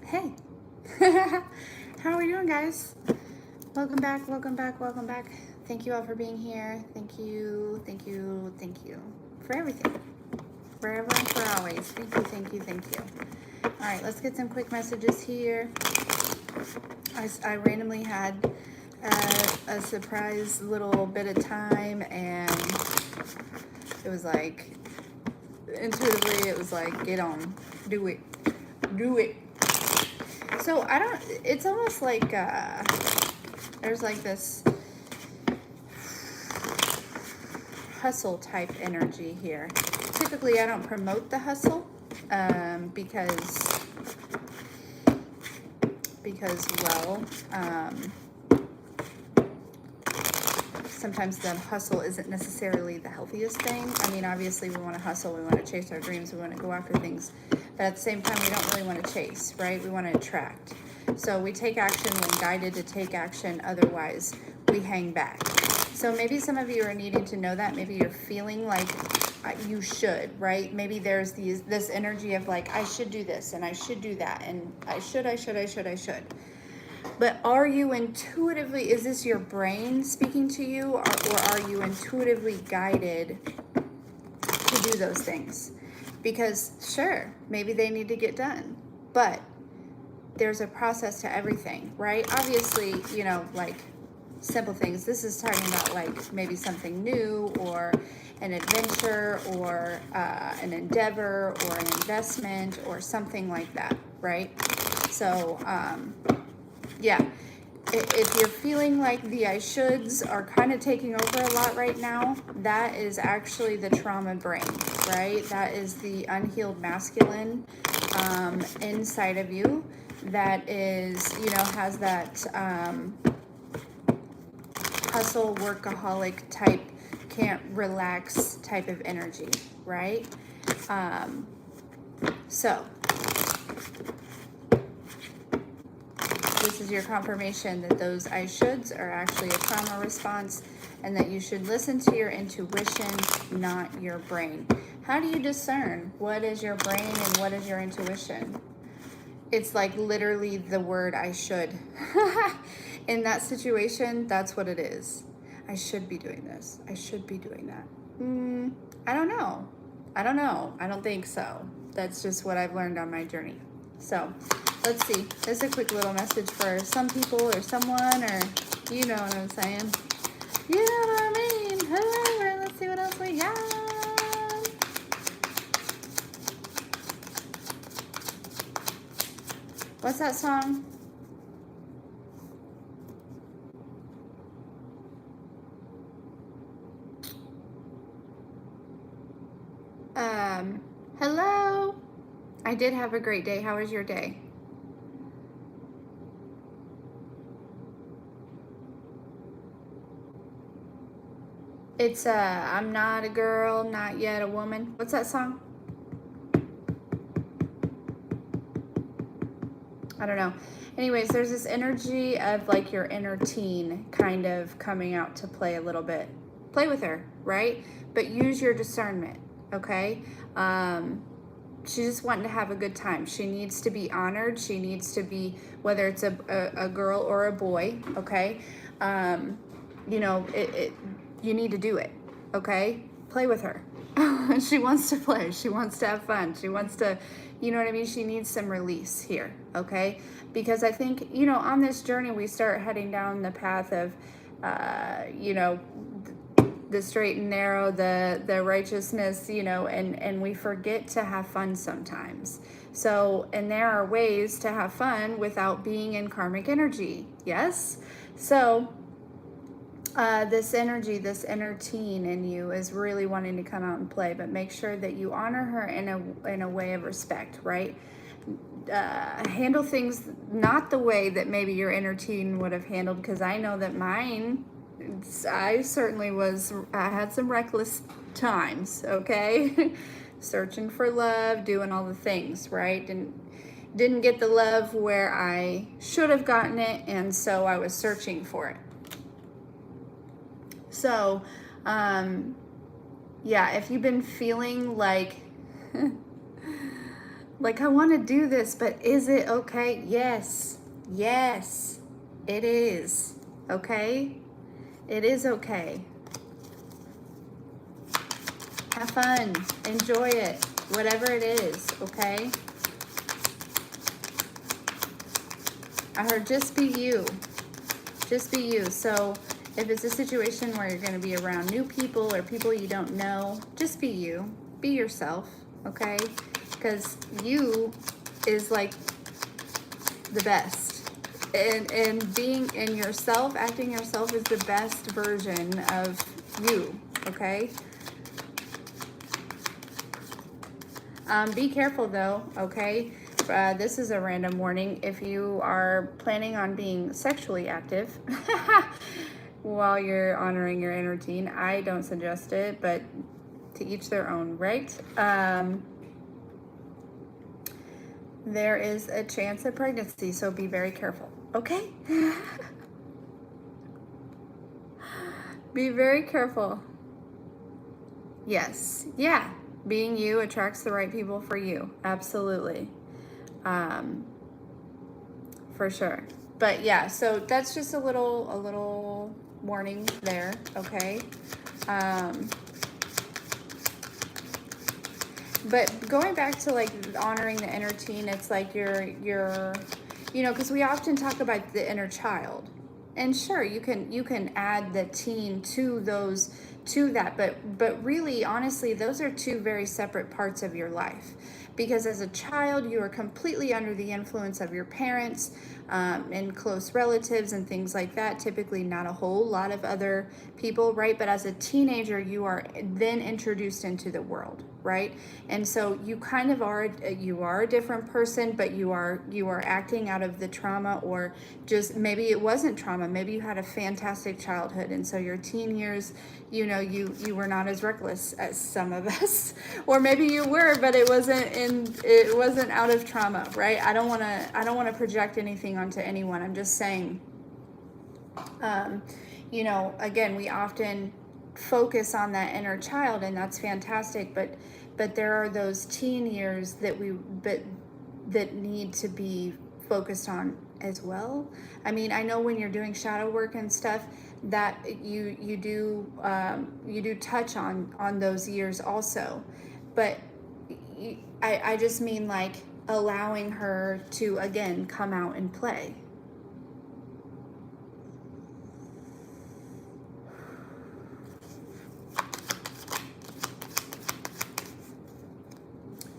Hey, how are we doing, guys? Welcome back, welcome back, welcome back. Thank you all for being here. Thank you, thank you, thank you for everything. Forever and for always. Thank you, thank you, thank you. All right, let's get some quick messages here. I randomly had a surprise little bit of time, and it was like, intuitively, it was like, get on, do it, do it. So it's almost like there's like this hustle type energy here. Typically I don't promote the hustle because well, sometimes the hustle isn't necessarily the healthiest thing. I mean, obviously we want to hustle, we want to chase our dreams, we want to go after things, but at the same time we don't really want to chase, right? We want to attract. So we take action when guided to take action, otherwise we hang back. So maybe some of you are needing to know that. Maybe you're feeling like you should, right? Maybe there's this energy of like, I should do this and I should do that and I should. But are you intuitively, is this your brain speaking to you, or are you intuitively guided to do those things? Because sure, maybe they need to get done, but there's a process to everything, right? Obviously, you know, like simple things. This is talking about like maybe something new or an adventure or an endeavor or an investment or something like that, right? So, yeah, if you're feeling like the I shoulds are kind of taking over a lot right now, that is actually the trauma brain, right? That is the unhealed masculine inside of you that is, you know, has that hustle, workaholic type, can't relax type of energy, right? So this is your confirmation that those I shoulds are actually a trauma response, and that you should listen to your intuition, not your brain. How do you discern what is your brain and what is your intuition? It's like literally the word I should. In that situation, that's what it is. I should be doing this. I should be doing that. I don't know. I don't think so. That's just what I've learned on my journey. So let's see. There's a quick little message for some people or someone, or you know what I'm saying. You know what I mean. All right, let's see what else we got. What's that song? Hello. I did have a great day. How was your day? It's I'm not a girl, not yet a woman. What's that song? I don't know. Anyways, there's this energy of like your inner teen kind of coming out to play a little bit. Play with her, right? But use your discernment, okay? She's just wanting to have a good time. She needs to be honored. She needs to be, whether it's a girl or a boy, okay? You know, you need to do it, okay? Play with her. She wants to play. She wants to have fun. She wants to, you know what I mean? She needs some release here, okay? Because I think, you know, on this journey, we start heading down the path of, you know, the straight and narrow, the righteousness, you know, and we forget to have fun sometimes. So, and there are ways to have fun without being in karmic energy, yes? So, this energy, this inner teen in you is really wanting to come out and play, but make sure that you honor her in a way of respect, right? Handle things not the way that maybe your inner teen would have handled, because I know that mine, I certainly I had some reckless times, okay? Searching for love, doing all the things, right? Didn't get the love where I should have gotten it, and so I was searching for it. So, yeah, if you've been feeling like Like, I want to do this, but is it okay? Yes. Yes, it is. Okay? It is okay. Have fun. Enjoy it. Whatever it is, okay? I heard just be you. Just be you. So if it's a situation where you're going to be around new people or people you don't know, just be you. Be yourself, okay? Because you is like the best. And being in yourself, acting yourself is the best version of you, okay? Be careful though, okay? This is a random warning. If you are planning on being sexually active while you're honoring your inner teen, I don't suggest it, but to each their own, right? There is a chance of pregnancy, so be very careful, okay? Be very careful. Yes, yeah. Being you attracts the right people for you. Absolutely. For sure. But yeah, so that's just a little warning there, okay? But going back to like honoring the inner teen, it's like you're you know, because we often talk about the inner child. And sure, you can add the teen to that, but really honestly, those are two very separate parts of your life. Because as a child, you are completely under the influence of your parents and close relatives and things like that. Typically, not a whole lot of other people, right? But as a teenager, you are then introduced into the world, right? And so you kind of are a different person, but you are acting out of the trauma, or just maybe it wasn't trauma. Maybe you had a fantastic childhood, and so your teen years, you know, you were not as reckless as some of us, or maybe you were, but it wasn't out of trauma, right? I don't want to project anything onto anyone. I'm just saying, you know, again, we often focus on that inner child, and that's fantastic, but there are those teen years that need to be focused on as well. I mean, I know when you're doing shadow work and stuff, that you do touch on those years also, but I just mean like allowing her to again come out and play.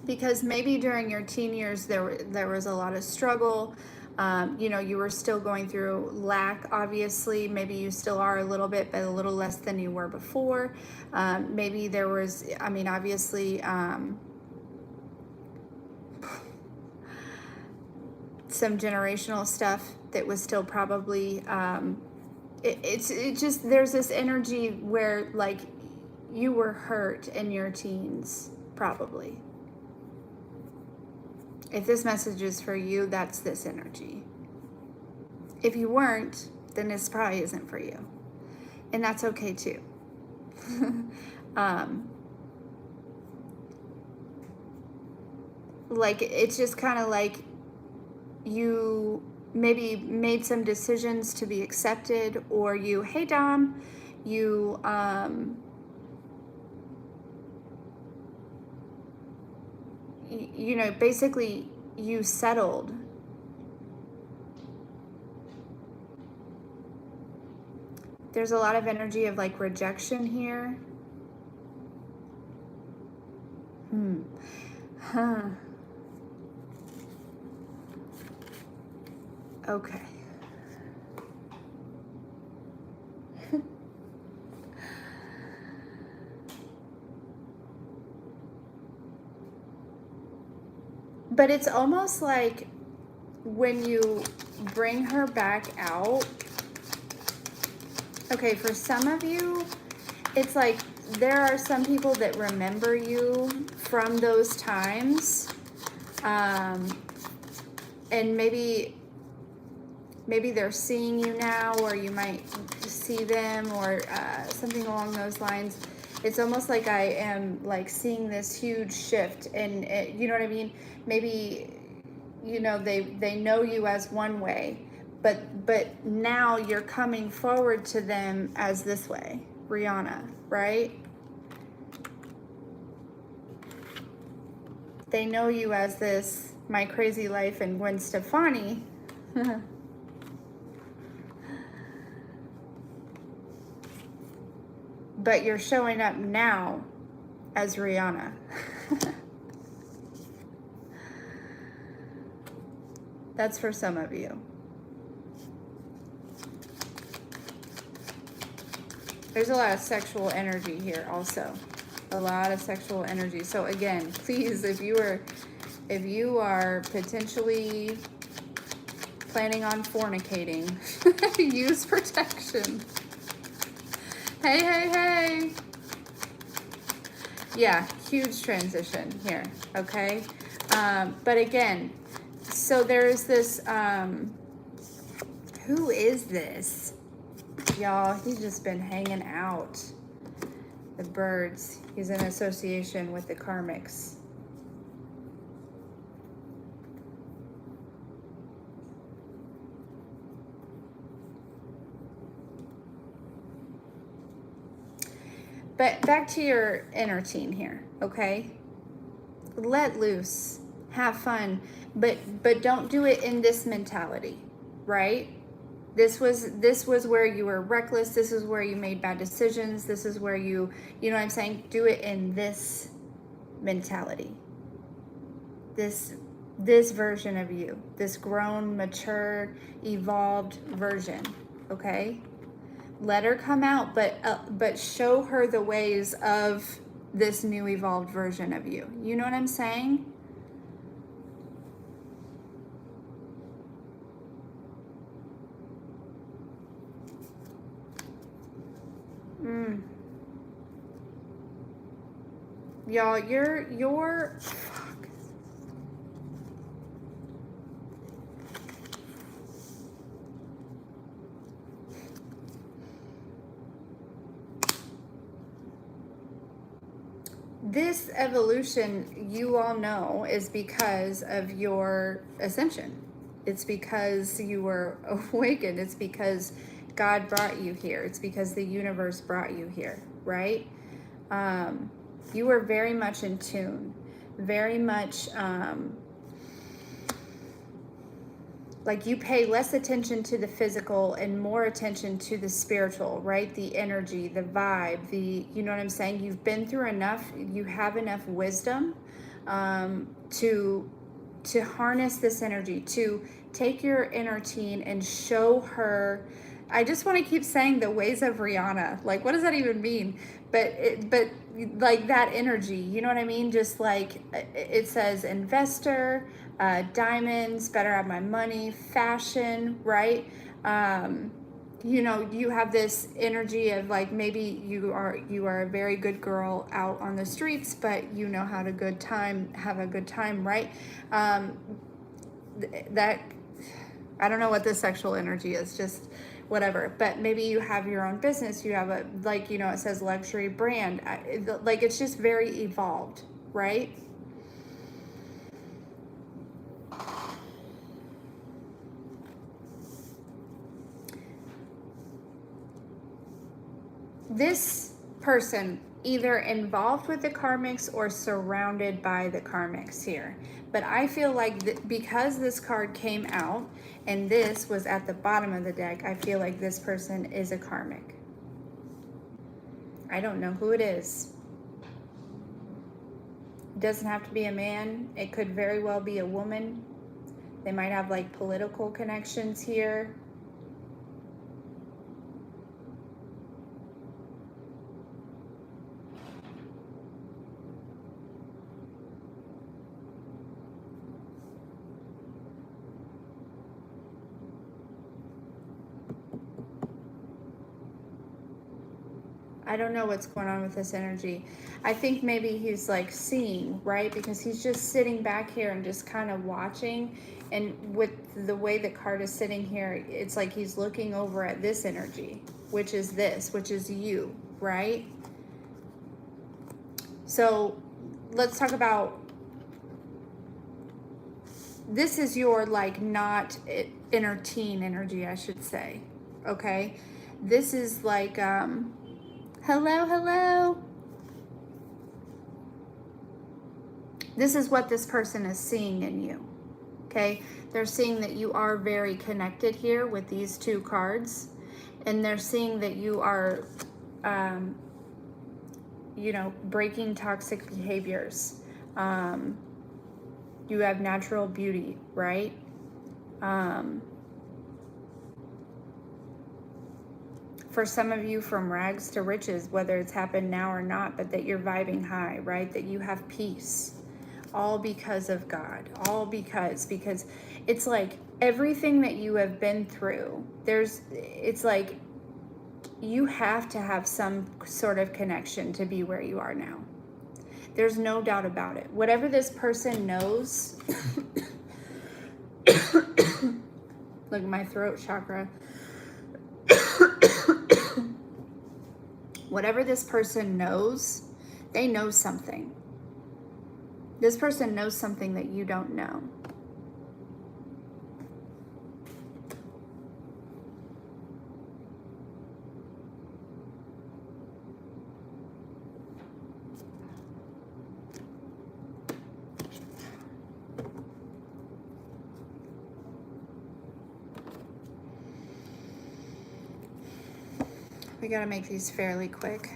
Because maybe during your teen years there was a lot of struggle. You know, you were still going through lack, obviously. Maybe you still are a little bit, but a little less than you were before. Maybe there was, I mean, obviously, some generational stuff that was still probably, it just, there's this energy where like you were hurt in your teens, probably. If this message is for you, that's this energy. If you weren't, then this probably isn't for you. And that's okay too. Like, it's just kind of like you maybe made some decisions to be accepted, or you, hey Dom, you, you know, basically you settled. There's a lot of energy of like rejection here. Huh. Okay. But it's almost like when you bring her back out, okay, for some of you, it's like there are some people that remember you from those times. And maybe they're seeing you now, or you might see them, or something along those lines. It's almost like I am like seeing this huge shift, and you know what I mean? Maybe, you know, they know you as one way, but now you're coming forward to them as this way, Rihanna, right? They know you as this My Crazy Life and Gwen Stefani. But you're showing up now as Rihanna. That's for some of you. There's a lot of sexual energy here also. A lot of sexual energy. So again, please, if you are potentially planning on fornicating, use protection. Hey, hey, hey. Yeah, huge transition here, okay? But again, so there's this, who is this? Y'all, he's just been hanging out. The birds. He's in association with the karmics. But back to your inner teen here, okay? Let loose, have fun, but don't do it in this mentality, right? This was where you were reckless. This is where you made bad decisions. This is where you know what I'm saying? Do it in this mentality. This version of you, this grown, mature, evolved version, okay? Let her come out, but show her the ways of this new evolved version of you. You know what I'm saying? Y'all, you're fuck. This evolution, you all know, is because of your ascension. It's because you were awakened. It's because God brought you here. It's because the universe brought you here, right? You were very much in tune, very much like you pay less attention to the physical and more attention to the spiritual, right? The energy, the vibe, you know what I'm saying? You've been through enough, you have enough wisdom to harness this energy, to take your inner teen and show her. I just want to keep saying the ways of Rihanna. Like, what does that even mean? But like that energy, you know what I mean? Just like it says investor, diamonds, better have my money, fashion, right? You know, you have this energy of like maybe you are a very good girl out on the streets, but you know how to have a good time, right? That I don't know what this sexual energy is, just whatever. But maybe you have your own business. You have a, like, you know, it says luxury brand. Like, it's just very evolved, right? This person either involved with the karmics or surrounded by the karmics here. But I feel like because this card came out and this was at the bottom of the deck, I feel like this person is a karmic. I don't know who it is. It doesn't have to be a man. It could very well be a woman. They might have like political connections here. I don't know what's going on with this energy. I think maybe he's like seeing, right? Because he's just sitting back here and just kind of watching. And with the way the card is sitting here, it's like he's looking over at this energy, which is you, right? So let's talk about, this is your like not inner teen energy, I should say. Okay. This is like, hello, hello. This is what this person is seeing in you. Okay. They're seeing that you are very connected here with these two cards. And they're seeing that you are, you know, breaking toxic behaviors. You have natural beauty, right? For some of you, from rags to riches, whether it's happened now or not, but that you're vibing high, right? That you have peace, all because of God, all because it's like everything that you have been through, it's like you have to have some sort of connection to be where you are now. There's no doubt about it. Whatever this person knows, look at my throat chakra. Whatever this person knows, they know something. This person knows something that you don't know. We gotta make these fairly quick.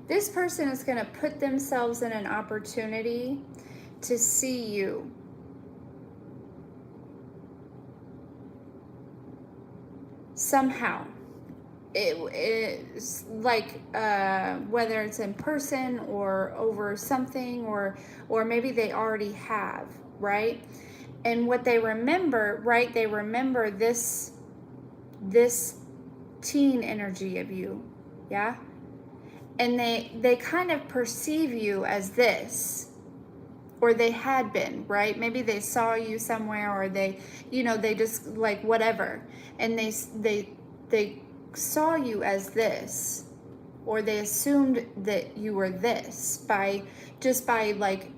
This person is going to put themselves in an opportunity to see you. Somehow. It's like whether it's in person or over something, or maybe they already have, right? And what they remember, right? They remember this teen energy of you, yeah? And they kind of perceive you as this, or they had been, right? Maybe they saw you somewhere, or they, you know, they just like whatever, and they saw you as this, or they assumed that you were this by like,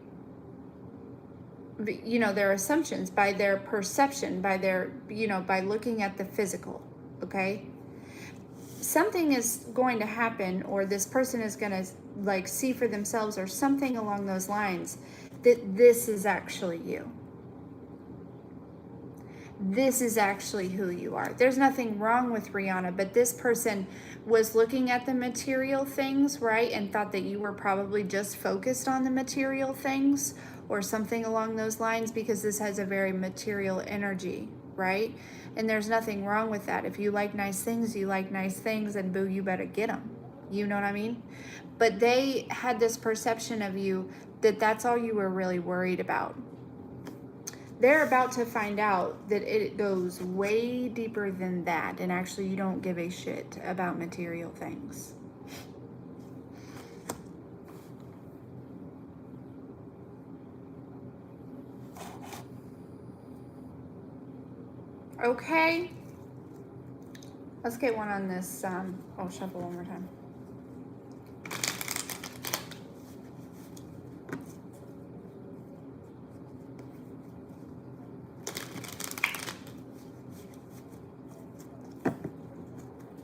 you know, their assumptions, by their perception, by their, you know, by looking at the physical. Okay, something is going to happen, or this person is going to like see for themselves, or something along those lines, that this is actually you. This is actually who you are. There's nothing wrong with Rihanna, but this person was looking at the material things, right? And thought that you were probably just focused on the material things or something along those lines, because this has a very material energy, right? And there's nothing wrong with that. If you like nice things, you like nice things, and boo, you better get them. You know what I mean? But they had this perception of you that that's all you were really worried about. They're about to find out that it goes way deeper than that, and actually you don't give a shit about material things. Okay, let's get one on this. Oh, shuffle one more time.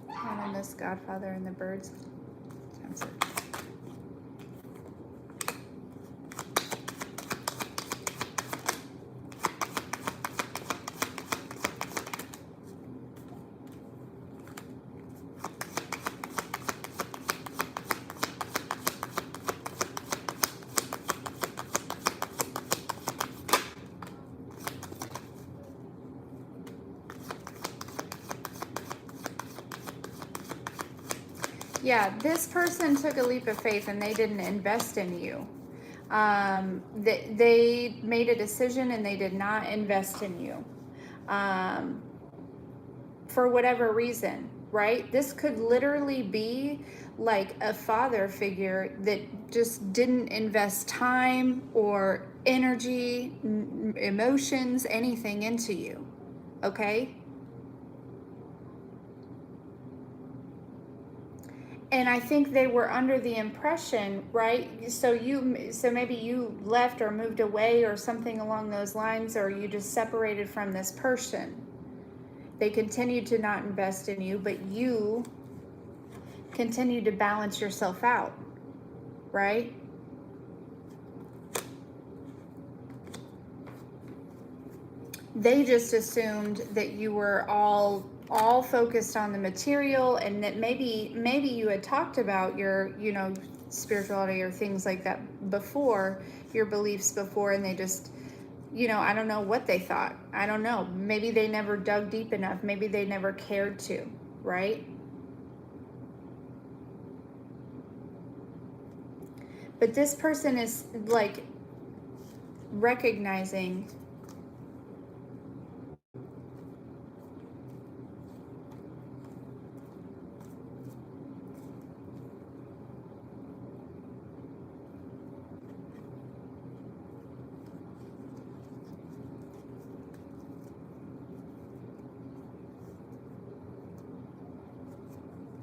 One on this Godfather and the birds. Sounds good. Yeah, this person took a leap of faith and they didn't invest in you. They made a decision and they did not invest in you. For whatever reason, right? This could literally be like a father figure that just didn't invest time or energy, emotions, anything into you. Okay? And I think they were under the impression, right? So maybe you left or moved away or something along those lines, or you just separated from this person. They continued to not invest in you, but you continued to balance yourself out, right? They just assumed that you were all focused on the material, and that maybe you had talked about your, spirituality or things like that before, your beliefs before, and they just, I don't know what they thought. I don't know. Maybe they never dug deep enough. Maybe they never cared to, right? But this person is like recognizing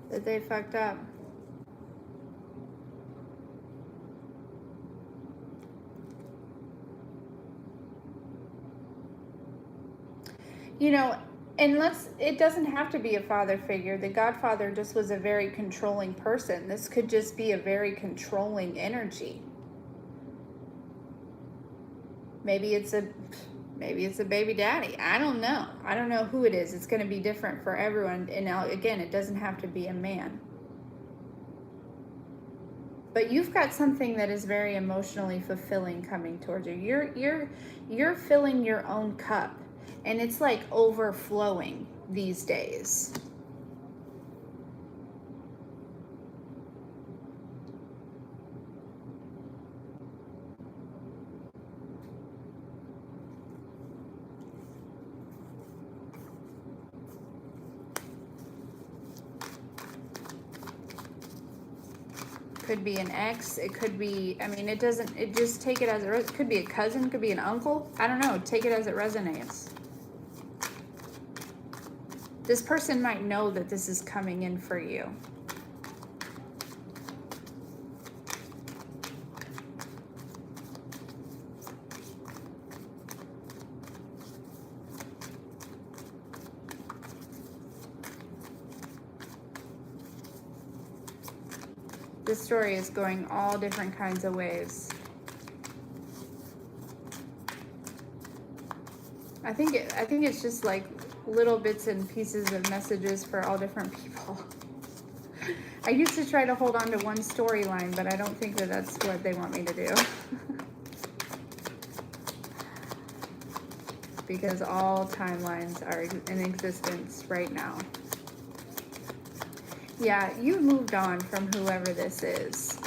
that they fucked up. And it doesn't have to be a father figure. The Godfather just was a very controlling person. This could just be a very controlling energy. Maybe it's a baby daddy. I don't know. I don't know who it is. It's going to be different for everyone. And now, again, it doesn't have to be a man. But you've got something that is very emotionally fulfilling coming towards you. You're filling your own cup, and it's like overflowing these days. Could be an ex. It could be, it just take it as it could be a cousin, could be an uncle. I don't know. Take it as it resonates. This person might know that this is coming in for you. This story is going all different kinds of ways. I think it's just like little bits and pieces of messages for all different people. I used to try to hold on to one storyline, but I don't think that that's what they want me to do. Because all timelines are in existence right now. Yeah, you moved on from whoever this is.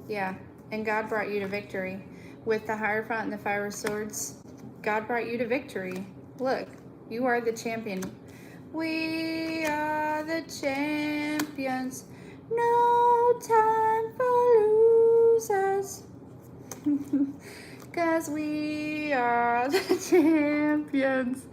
Yeah, and God brought you to victory. With the Hierophant and the Five of Swords, God brought you to victory. Look, you are the champion. We are the champions. No time for losers. 'Cause we are the champions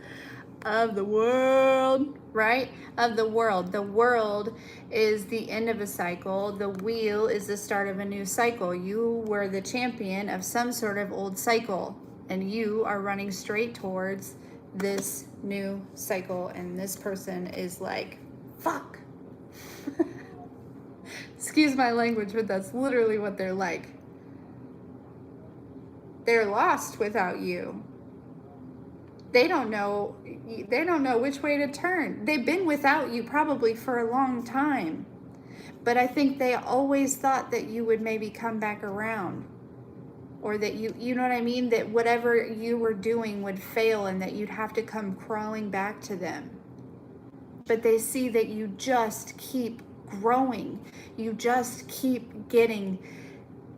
of the world, right? Of the world. The world is the end of a cycle. The wheel is the start of a new cycle. You were the champion of some sort of old cycle, and you are running straight towards this new cycle, and this person is like, fuck. Excuse my language, but that's literally what they're like. They're lost without you. They don't know which way to turn. They've been without you probably for a long time. But I think they always thought that you would maybe come back around. or that you know what I mean, that whatever you were doing would fail and that you'd have to come crawling back to them. But they see that you just keep growing. You just keep getting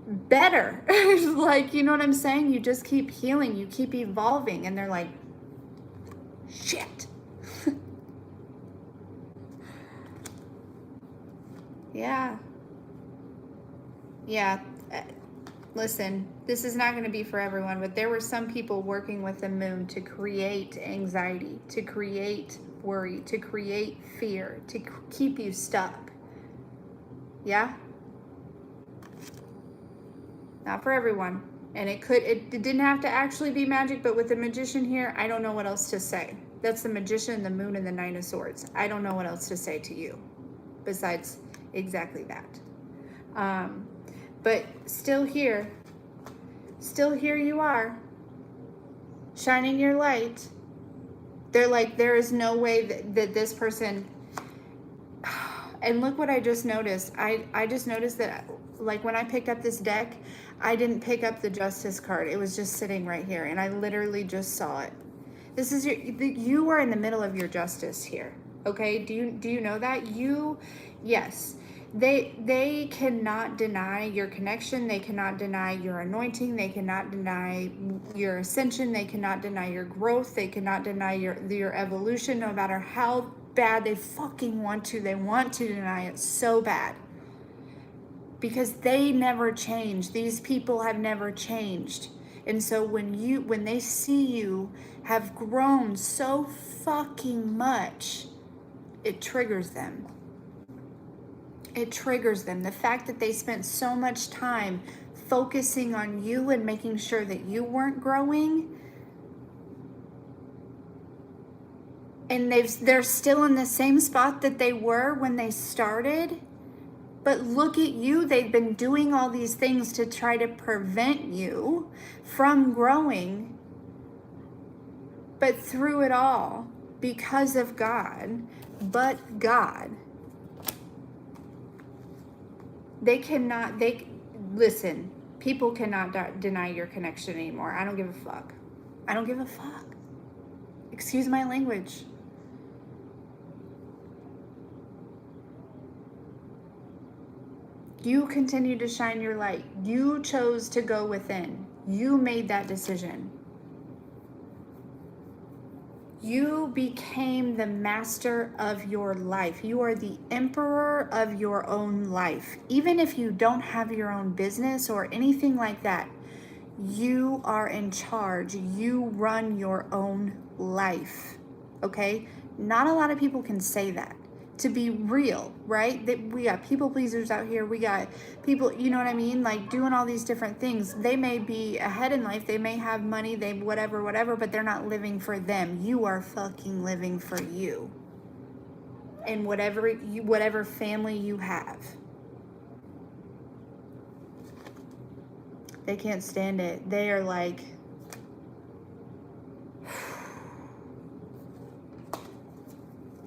better. Like, you know what I'm saying? You just keep healing. You keep evolving. And they're like, shit. Yeah. Yeah. Listen, this is not going to be for everyone, but there were some people working with the moon to create anxiety, to create worry, to create fear, to keep you stuck. Yeah? Not for everyone. And it didn't have to actually be magic, but with the magician here, I don't know what else to say. That's the magician, the moon, and the nine of swords. I don't know what else to say to you besides exactly that. But still here you are, shining your light. They're like, there is no way that this person, and look what I just noticed. I just noticed that, like, when I picked up this deck, I didn't pick up the Justice card. It was just sitting right here, and I literally just saw it. This is you are in the middle of your justice here. Okay? Do you know that? Yes. They cannot deny your connection. They cannot deny your anointing. They cannot deny your ascension. They cannot deny your growth. They cannot deny your evolution, no matter how bad they fucking want to. They want to deny it so bad. Because they never change. These people have never changed. And so when they see you have grown so fucking much, it triggers them. It triggers them. The fact that they spent so much time focusing on you and making sure that you weren't growing, and they're still in the same spot that they were when they started. But look at you. They've been doing all these things to try to prevent you from growing. But through it all, because of God, listen, people cannot deny your connection anymore. I don't give a fuck. I don't give a fuck. Excuse my language. You continue to shine your light. You chose to go within. You made that decision. You became the master of your life. You are the emperor of your own life. Even if you don't have your own business or anything like that, you are in charge. You run your own life. Okay? Not a lot of people can say that. To be real, right? That we got people pleasers out here. We got people, you know what I mean? Like doing all these different things. They may be ahead in life. They may have money. They whatever, but they're not living for them. You are fucking living for you. And whatever family you have. They can't stand it. They are like,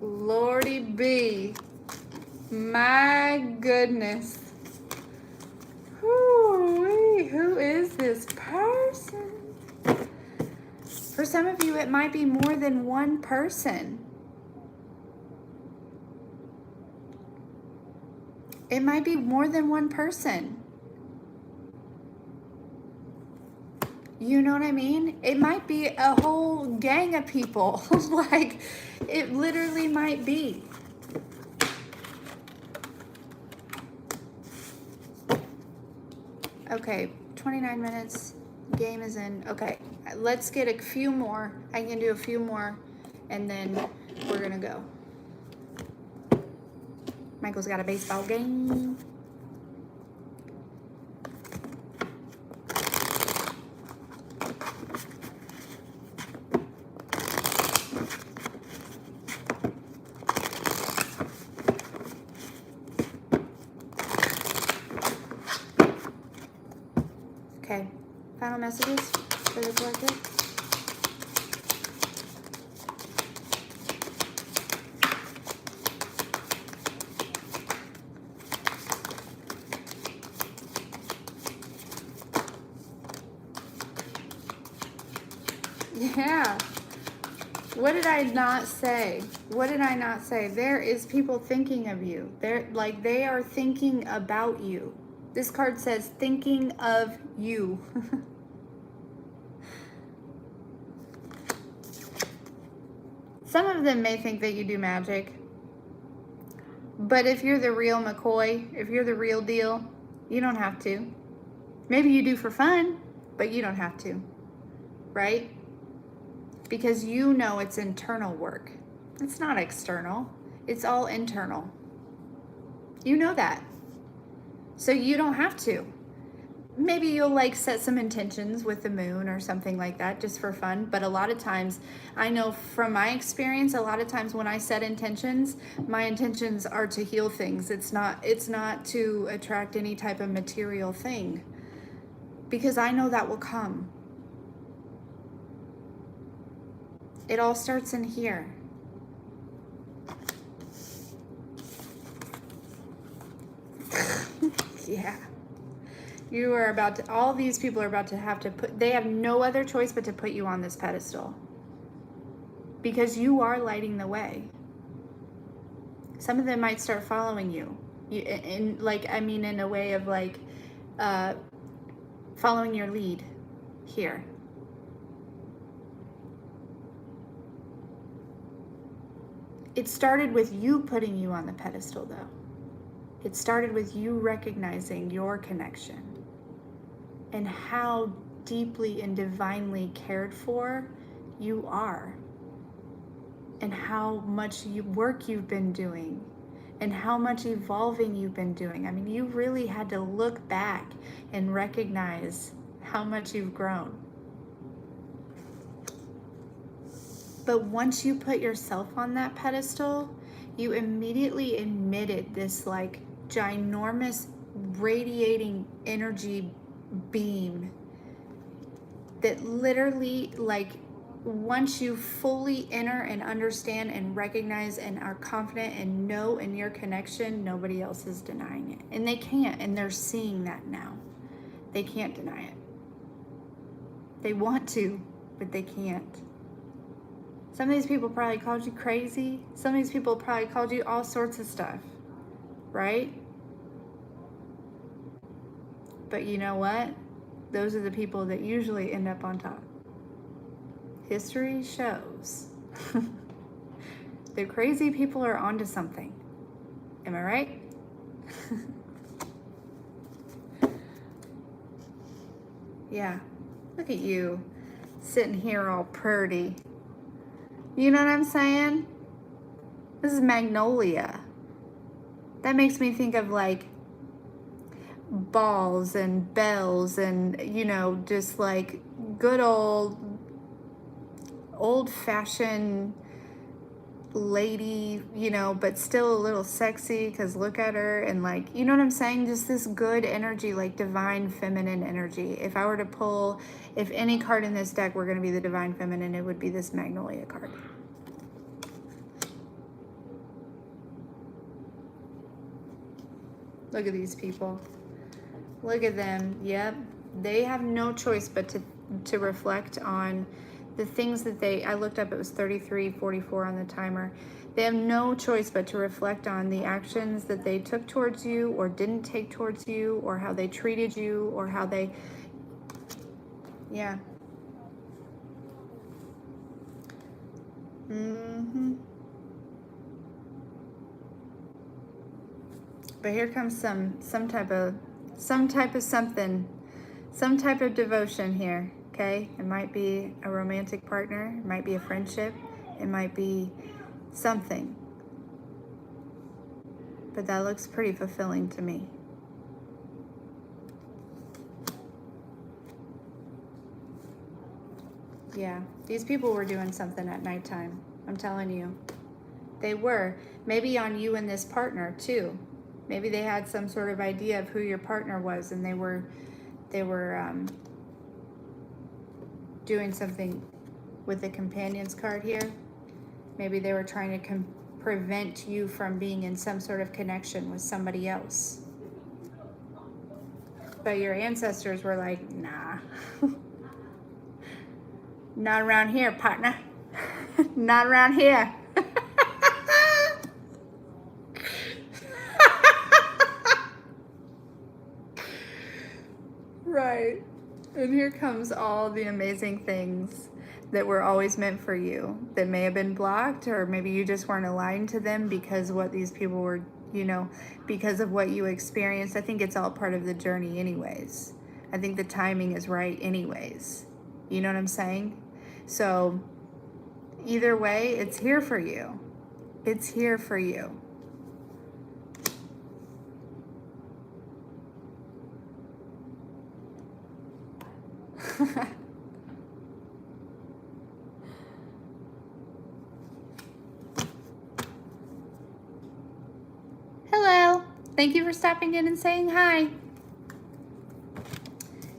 Lordy B, my goodness. Who is this person? For some of you, it might be more than one person. It might be more than one person. You know what I mean? It might be a whole gang of people. Like, it literally might be. Okay, 29 minutes. Game is in. Okay, let's get a few more. I can do a few more, and then we're gonna go. Michael's got a baseball game. Okay, final messages for the collective. What did I not say? What did I not say? There is people thinking of you. They are thinking about you. This card says thinking of you. Some of them may think that you do magic. But if you're the real McCoy, if you're the real deal, you don't have to. Maybe you do for fun, but you don't have to. Right? Because you know it's internal work. It's not external. It's all internal. You know that. So you don't have to. Maybe you'll like set some intentions with the moon or something like that just for fun. But a lot of times, I know from my experience, a lot of times when I set intentions, my intentions are to heal things. It's not to attract any type of material thing. Because I know that will come. It all starts in here. Yeah. You are about to, all these people are about to have to put, they have no other choice but to put you on this pedestal. Because you are lighting the way. Some of them might start following you. In a way of like, following your lead here. It started with you putting you on the pedestal though. It started with you recognizing your connection and how deeply and divinely cared for you are, and how much work you've been doing, and how much evolving you've been doing. I mean, you really had to look back and recognize how much you've grown. But once you put yourself on that pedestal, you immediately emitted this like ginormous radiating energy beam that literally, like, once you fully enter and understand and recognize and are confident and know in your connection, nobody else is denying it. And they can't, and they're seeing that now. They can't deny it. They want to, but they can't. Some of these people probably called you crazy. Some of these people probably called you all sorts of stuff, right? But you know what? Those are the people that usually end up on top. History shows the crazy people are onto something. Am I right? Yeah. Look at you sitting here all purty. You know what I'm saying? This is magnolia. That makes me think of like balls and bells and, you know, just like good old-fashioned lady, you know, but still a little sexy because look at her, and like, you know what I'm saying? Just this good energy, like divine feminine energy. If I were to pull, if any card in this deck were going to be the divine feminine, it would be this magnolia card. Look at these people. Look at them. Yep. They have no choice but to reflect on the things that I looked up, it was 33:44 on the timer. They have no choice but to reflect on the actions that they took towards you or didn't take towards you, or how they treated you, or how they, yeah. But here comes some type of something, some type of devotion here. Okay, it might be a romantic partner, it might be a friendship, it might be something. But that looks pretty fulfilling to me. Yeah, these people were doing something at nighttime. I'm telling you. They were. Maybe on you and this partner too. Maybe they had some sort of idea of who your partner was, and they were doing something with the companions card here. Maybe they were trying to prevent you from being in some sort of connection with somebody else. But your ancestors were like, nah. Not around here, partner. Not around here. Right. And here comes all the amazing things that were always meant for you that may have been blocked, or maybe you just weren't aligned to them because of what these people were, you know, because of what you experienced. I think it's all part of the journey anyways. I think the timing is right anyways. You know what I'm saying? So either way, it's here for you. It's here for you. Hello. Thank you for stopping in and saying hi.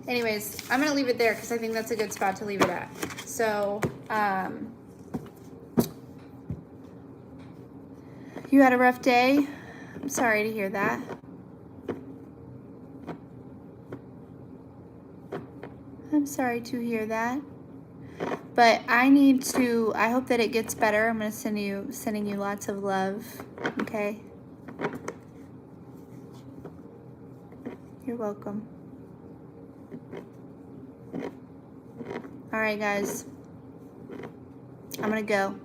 Anyways, I'm going to leave it there because I think that's a good spot to leave it at. So, you had a rough day? I'm sorry to hear that. I'm sorry to hear that. But I hope that it gets better. I'm going to sending you lots of love. Okay? You're welcome. All right, guys. I'm going to go.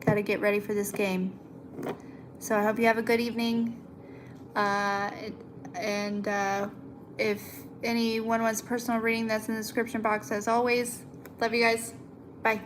Got to get ready for this game. So I hope you have a good evening. If anyone wants personal reading, that's in the description box as always. Love you guys. Bye.